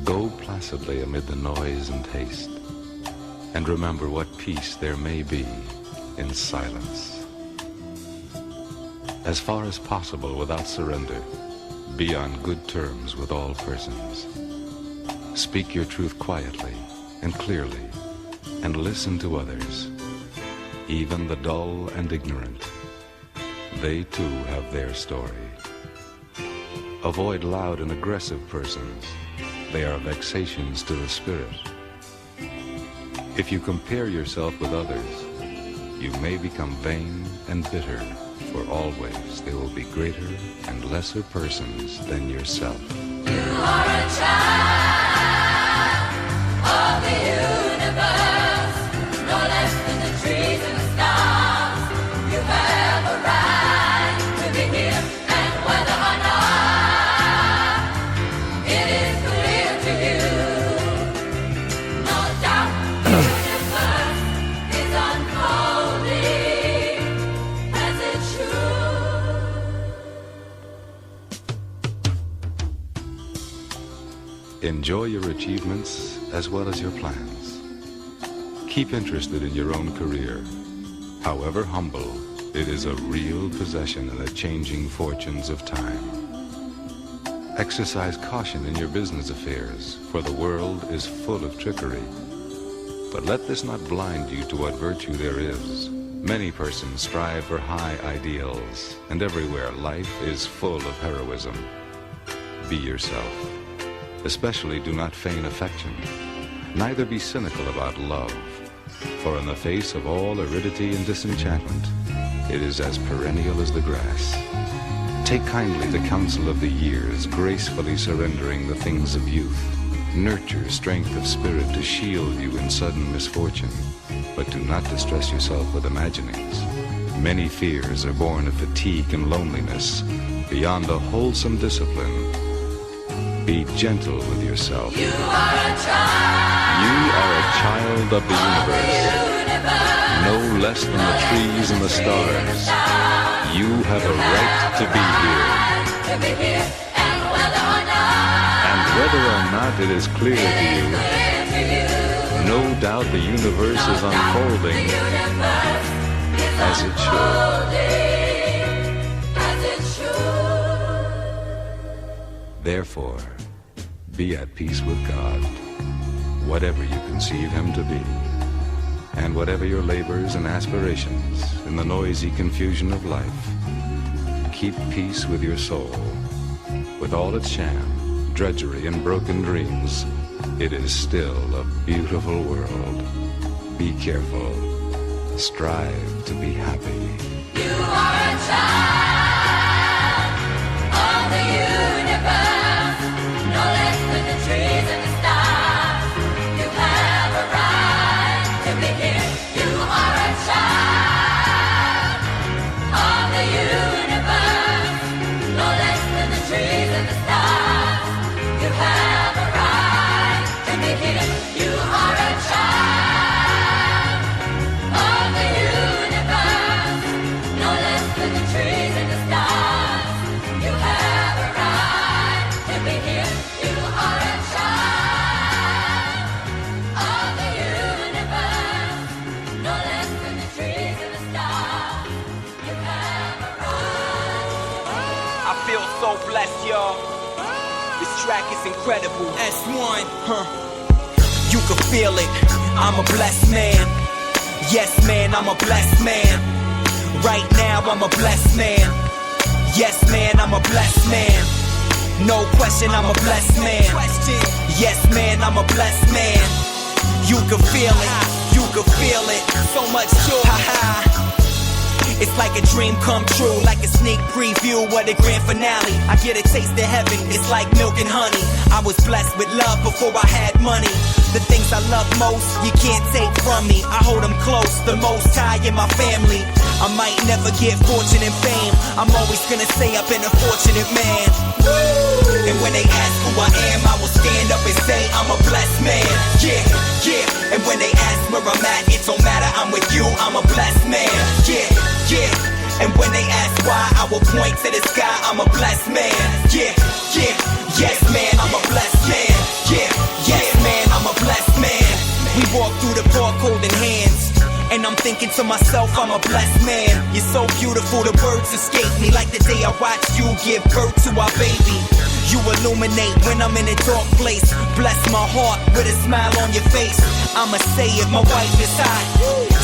Go placidly amid the noise and haste, and remember what peace there may be in silence. As far as possible without surrender, be on good terms with all persons. Speak your truth quietly and clearly, and listen to others, even the dull and ignorant. They too have their story. Avoid loud and aggressive persons. They are vexations to the spirit. If you compare yourself with others, you may become vain and bitter, for always there will be greater and lesser persons than yourself. You are a child of the universe, no less than the trees and the stars. You have a right to be here, and whether or not it is clear to you, no doubt the universe is unfolding as it should. Enjoy your achievements as well as your plans. Keep interested in your own career. However humble, it is a real possession in the changing fortunes of time. Exercise caution in your business affairs, for the world is full of trickery. But let this not blind you to what virtue there is. Many persons strive for high ideals, and everywhere life is full of heroism. Be yourself. Especially do not feign affection. Neither be cynical about love, for in the face of all aridity and disenchantment, it is as perennial as the grass. Take kindly the counsel of the years, gracefully surrendering the things of youth. Nurture strength of spirit to shield you in sudden misfortune, but do not distress yourself with imaginings. Many fears are born of fatigue and loneliness. Beyond a wholesome discipline, be gentle with yourself. You are a child. You are a child of the universe, no less than the trees and the stars. You have a right to be here. And whether or not it is clear to you, no doubt the universe is unfolding as it should. Therefore, be at peace with God, whatever you conceive Him to be, and whatever your labors and aspirations in the noisy confusion of life. Keep peace with your soul. With all its sham, drudgery, and broken dreams, it is still a beautiful world. Be careful. Strive to be happy. You are a child of the universe, no less than the trees and the stars. You have a right to be here. You are a child of the universe, no less than the trees and the stars. You have a right to be here. You are a child of the universe, no less than the trees and the stars. You have a right to be here. You are a child of the universe, no less than the trees and the stars. You have a right. I feel so blessed, y'all. This track is incredible. S1, You can feel it. I'm a blessed man. Yes, man, I'm a blessed man. Right now, I'm a blessed man. Yes, man, I'm a blessed man. No question, I'm a blessed man. Yes, man, I'm a blessed man. You can feel it. You can feel it. So much joy. It's like a dream come true, like a sneak preview of the grand finale. I get a taste of heaven, it's like milk and honey. I was blessed with love before I had money. The things I love most, you can't take from me. I hold them close, the most high in my family. I might never get fortune and fame, I'm always gonna say I've been a fortunate man. And when they ask who I am, I will stand up and say I'm a blessed man. Yeah, yeah. And when they ask where I'm at, it don't matter, I'm with you, I'm a blessed man. Yeah, yeah. And when they ask why, I will point to the sky, I'm a blessed man. Yeah, yeah. Yes, man, I'm a blessed man. Yeah. thinking to myself, I'm a blessed man. You're so beautiful, the words escape me, like the day I watched you give birth to our baby. You illuminate when I'm in a dark place. Bless my heart with a smile on your face. I'ma say it, my wife is hot,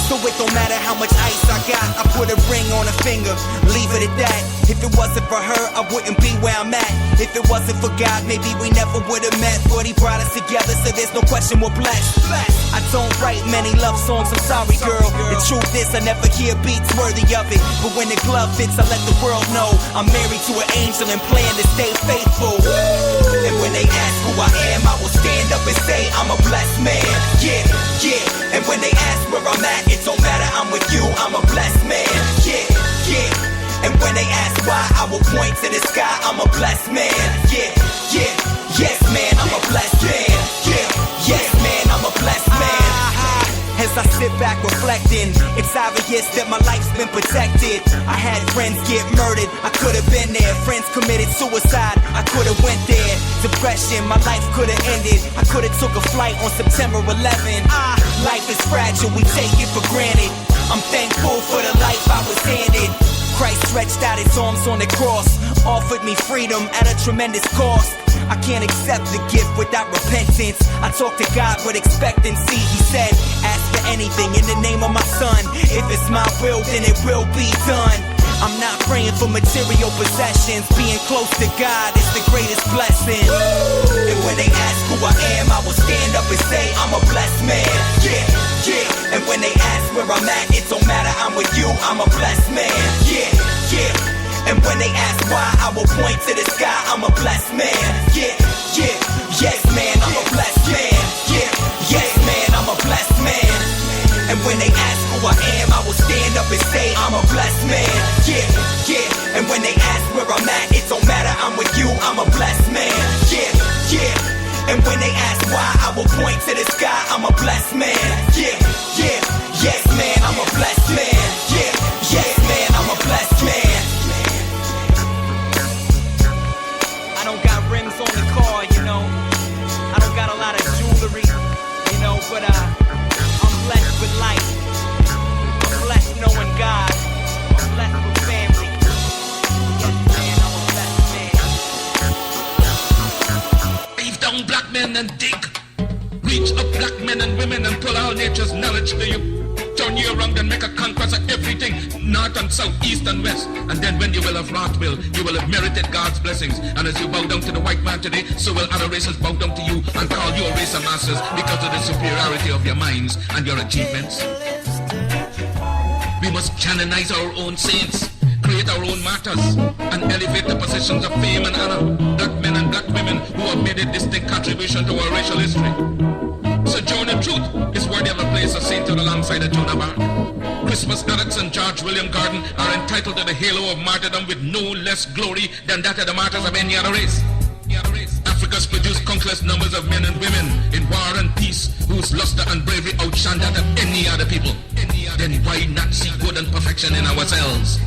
so it don't matter how much ice I got. I put a ring on her finger, leave it at that. If it wasn't for her, I wouldn't be where I'm at. If it wasn't for God, maybe we never would've met. But he brought us together, so there's no question we're blessed. I don't write many love songs, I'm sorry girl. The truth is I never hear beats worthy of it. But when the glove fits, I let the world know I'm married to an angel and plan to stay faithful. And when they ask who I am, I will stand up and say I'm a blessed man. Yeah, yeah. And when they ask where I'm at, it don't matter, I'm with you, I'm a blessed man. Yeah, yeah. And when they ask why, I will point to the sky, I'm a blessed man. Yeah, yeah. Yes man, I'm a blessed man. Yeah, yes man, I'm a blessed man. As I sit back reflecting, it's obvious that my life's been protected. I had friends get murdered, I could've been there. Friends committed suicide, I could've went there. Depression, my life could've ended. I could've took a flight on September 11. Life is fragile, we take it for granted. I'm thankful for the life I was handed. Christ stretched out his arms on the cross, offered me freedom at a tremendous cost. I can't accept the gift without repentance. I talk to God with expectancy. He said, ask for anything in the name of my son. If it's my will, then it will be done. I'm not praying for material possessions. Being close to God is the greatest blessing. And when they ask who I am, I will stand up and say I'm a blessed man. Yeah, yeah. And when they ask where I'm at, it don't matter, I'm with you, I'm a blessed man. Yeah, yeah. And when they ask why, I will point to the sky, I'm a blessed man. Yeah, yeah. Yes man, I'm a blessed man. Yeah, yes man, I'm a blessed man. And when they ask who I am, I will stand up and say I'm a blessed man. Yeah, yeah. And when they ask where I'm at, it don't matter, I'm with you, I'm a blessed man. Yeah, yeah. And when they ask why, I will point to the sky, I'm a blessed man. Yeah, yeah. Yes man, I'm a blessed man. Yeah, yes man, I'm a blessed man. I don't got rims on the car, you know. I don't got a lot of jewelry, you know, but I'm blessed with life. I'm blessed knowing God. I'm blessed with family. Yes, man, I'm a blessed man. Leave down black men and dig. Reach up black men and women and pull all nature's knowledge to you. Turn you around and make a conquest of everything, north and south, east and west. And then when you will have wrought will, you will have merited God's blessings. And as you bow down to the white man today, so will other races bow down to you and call you a race of masters because of the superiority of your minds and your achievements. We must canonize our own saints, create our own martyrs, and elevate the positions of fame and honor. Black men and black women who have made a distinct contribution to our racial history. Sojourner Truth is worthy of a place of sainthood alongside of Jonah Bark. Christmas Addicts and George William Gordon are entitled to the halo of martyrdom with no less glory than that of the martyrs of any other race. Africa's produced countless numbers of men and women in war and peace whose luster and bravery outshine that of any other people. Then why not see good and perfection in ourselves?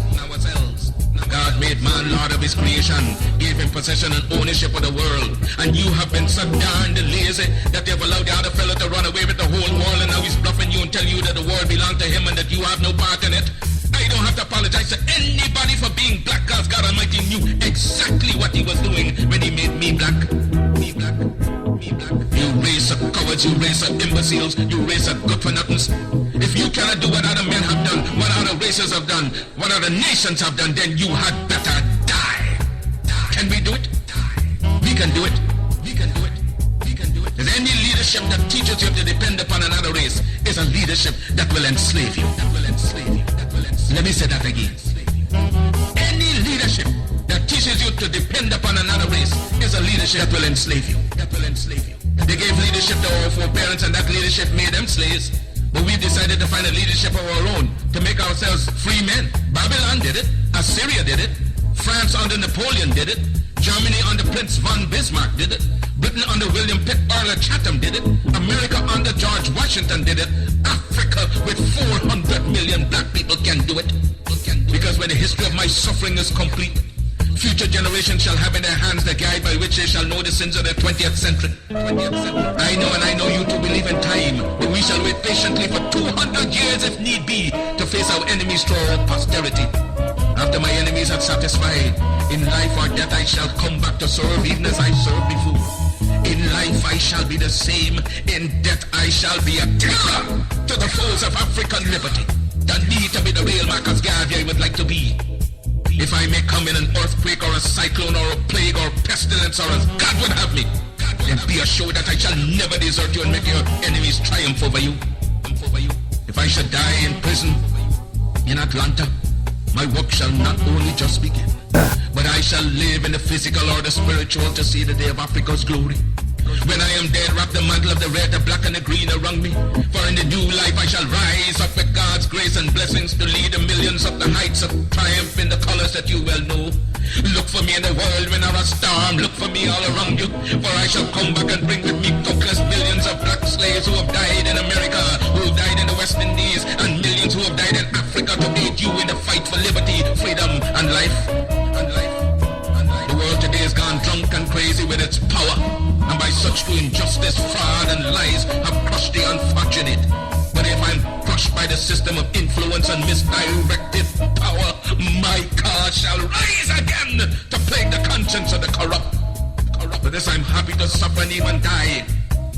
God made man Lord of his creation, gave him possession and ownership of the world. And you have been so darned lazy that they've allowed the other fellow to run away with the whole world, and now he's bluffing you and tell you that the world belongs to him and that you have no part in it. I don't have to apologize to anybody for being black, because God Almighty knew exactly what he was doing when he made me black. Me black. You race of cowards, you race of imbeciles, you race of good-for-nothings. If you cannot do what other men have done, what other races have done, what other nations have done, then you had better die. Can we do it? We can do it. There's any leadership that teaches you to depend upon another race is a leadership that will enslave you. Let me say that again. Any leadership that teaches you to depend upon another race is a leadership that will enslave you. They gave leadership to our foreparents, and that leadership made them slaves. But we decided to find a leadership of our own to make ourselves free men. Babylon did it. Assyria did it. France under Napoleon did it. Germany under Prince von Bismarck did it. Britain under William Pitt Earl of Chatham did it. America under George Washington did it. Africa with 400 million black people can do it. Because when the history of my suffering is complete, Future generations shall have in their hands the guide by which they shall know the sins of the 20th century. I know and I know you too believe in time, but we shall wait patiently for 200 years if need be to face our enemies through our posterity. After my enemies are satisfied, in life or death I shall come back to serve even as I served before. In life I shall be the same, in death I shall be a terror to the foes of African liberty. The need to be the real Marcus Garvey I would like to be. If I may come in an earthquake or a cyclone or a plague or pestilence or as God would have me, then be assured that I shall never desert you and make your enemies triumph over you. If I should die in prison in Atlanta, my work shall not only just begin, but I shall live in the physical or the spiritual to see the day of Africa's glory. When I am dead, wrap the mantle of the red, the black and the green around me. For in the new life I shall rise up with God's grace and blessings to lead the millions up the heights of triumph in the colors that you well know. Look for me in the world when I'm a storm. Look for me all around you. For I shall come back and bring with me countless millions of black slaves who have died in America, who have died in the West Indies, and millions who have died in Africa to aid you in the fight for liberty, freedom, and life. The world today has gone drunk and crazy with its power, and by such to injustice, fraud, and lies have crushed the unfortunate. But if I'm crushed by the system of influence and misdirected power, my cause shall rise again to plague the conscience of the corrupt. For this I'm happy to suffer and even die,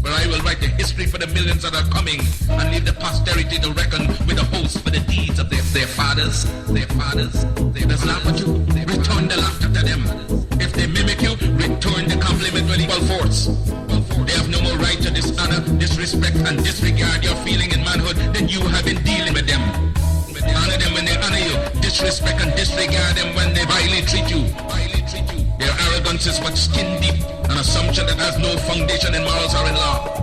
but I will write the history for the millions that are coming and leave the posterity to reckon with the host for the deeds of their fathers. They does laugh at you, return the laughter to them. If they mimic you, return the compliment with equal force. They have no more right to dishonor, disrespect, and disregard your feeling in manhood than you have in dealing with them. Honor them when they honor you, disrespect and disregard them when they vilely treat you. Their arrogance is but skin deep, an assumption that has no foundation in morals or in law.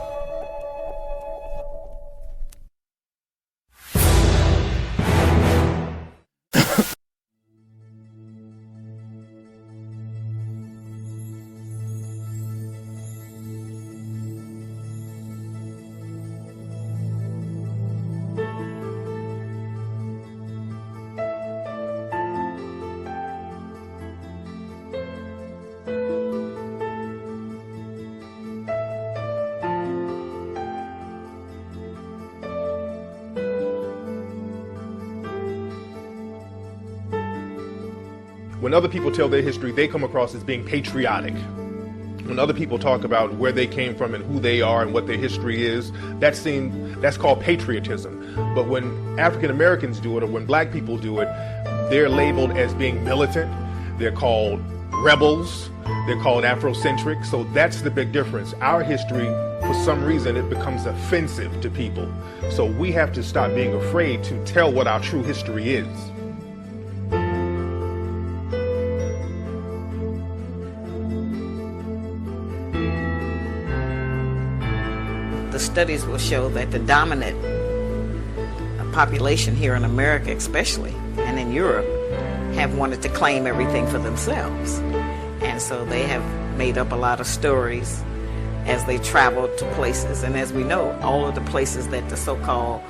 When other people tell their history, they come across as being patriotic. When other people talk about where they came from and who they are and what their history is, that's called patriotism. But when African Americans do it, or when black people do it, they're labeled as being militant. They're called rebels. They're called Afrocentric. So that's the big difference. Our history, for some reason, it becomes offensive to people. So we have to stop being afraid to tell what our true history is. The studies will show that the dominant population here in America especially, and in Europe, have wanted to claim everything for themselves. And so they have made up a lot of stories as they travel to places. And as we know, all of the places that the so-called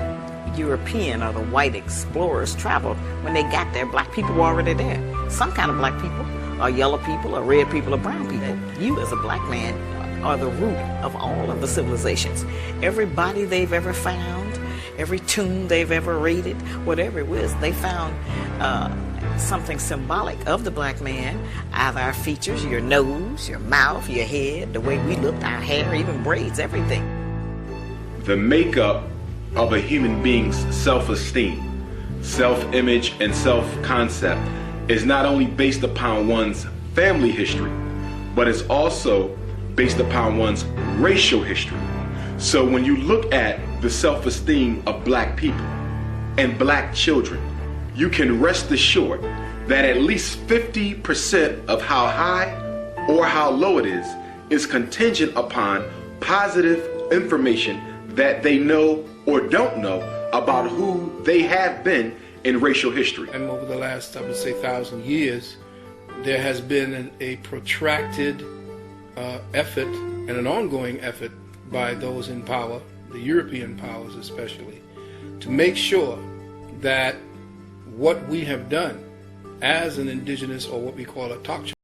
European or the white explorers traveled, when they got there, black people were already there. Some kind of black people, or yellow people, or red people, or brown people. You as a black man are the root of all of the civilizations. Every body they've ever found, every tomb they've ever raided, whatever it was, they found something symbolic of the black man, either our features, your nose, your mouth, your head, the way we looked, our hair, even braids, everything. The makeup of a human being's self-esteem, self-image, and self-concept is not only based upon one's family history, but it's also based upon one's racial history. So when you look at the self-esteem of black people and black children, you can rest assured that at least 50% of how high or how low it is contingent upon positive information that they know or don't know about who they have been in racial history. And over the last, I would say, 1,000 years, there has been a protracted effort and an ongoing effort by those in power, the European powers especially, to make sure that what we have done as an indigenous or what we call a talk show.